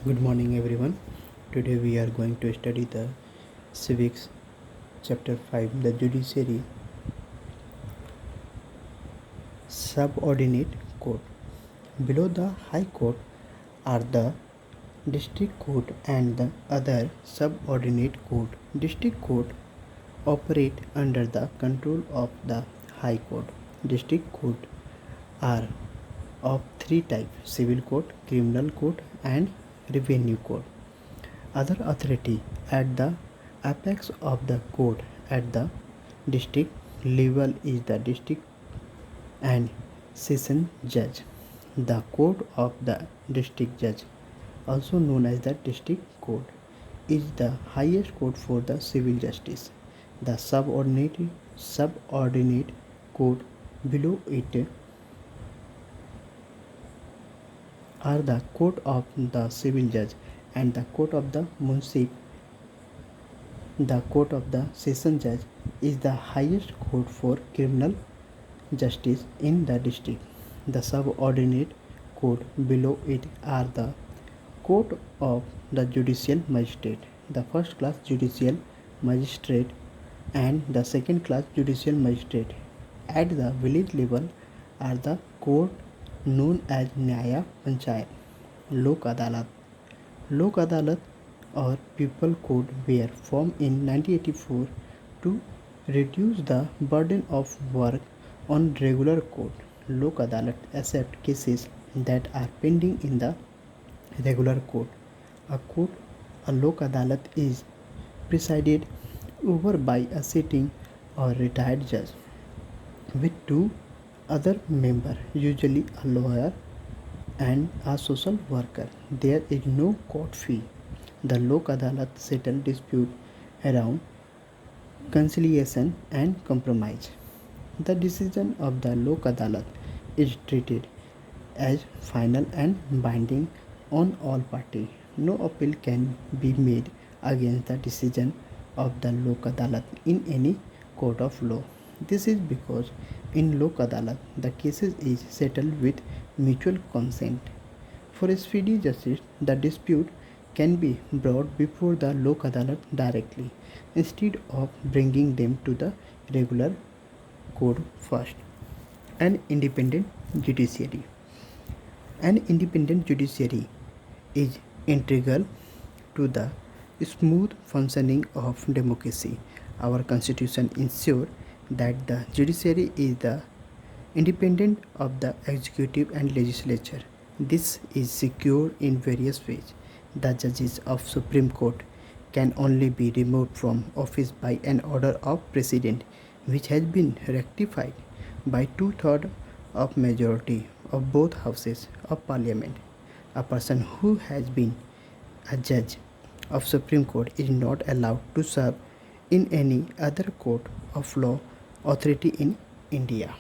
Good morning, everyone. Today we are going to study the Civics Chapter 5, the Judiciary Subordinate Court. Below the High Court are the District Court and the other subordinate court. District Court operate under the control of the High Court. District Court are of three types: Civil Court, Criminal Court, and Revenue Court. Other authority at the apex of the court at the district level is the district and session judge. The court of the district judge, also known as the district court, is the highest court for the civil justice. The subordinate court below it are the court of the civil judge and the court of the municip. The court of the session judge is the highest court for criminal justice in the district. The subordinate court below it are the court of the judicial magistrate, the first class judicial magistrate and the second class judicial magistrate. At the village level are the court known as Nyaya Panchayat, Lok Adalat. Lok Adalat or People Court were formed in 1984 to reduce the burden of work on regular court. Lok Adalat accept cases that are pending in the regular court. A Lok Adalat is presided over by a sitting or retired judge with two other members, usually a lawyer and a social worker. There is no court fee. The Lok Adalat settle dispute around conciliation and compromise. The decision of the Lok Adalat is treated as final and binding on all parties. No appeal can be made against the decision of the Lok Adalat in any court of law. This is because in Lok Adalat the cases is settled with mutual consent. For speedy justice, the dispute can be brought before the Lok Adalat directly instead of bringing them to the regular court first. An independent judiciary. An independent judiciary is integral to the smooth functioning of democracy. Our constitution ensures that the judiciary is the independent of the executive and legislature. This is secured in various ways. The judges of Supreme Court can only be removed from office by an order of President, which has been ratified by two-thirds of majority of both houses of Parliament. A person who has been a judge of Supreme Court is not allowed to serve in any other court of law authority in India.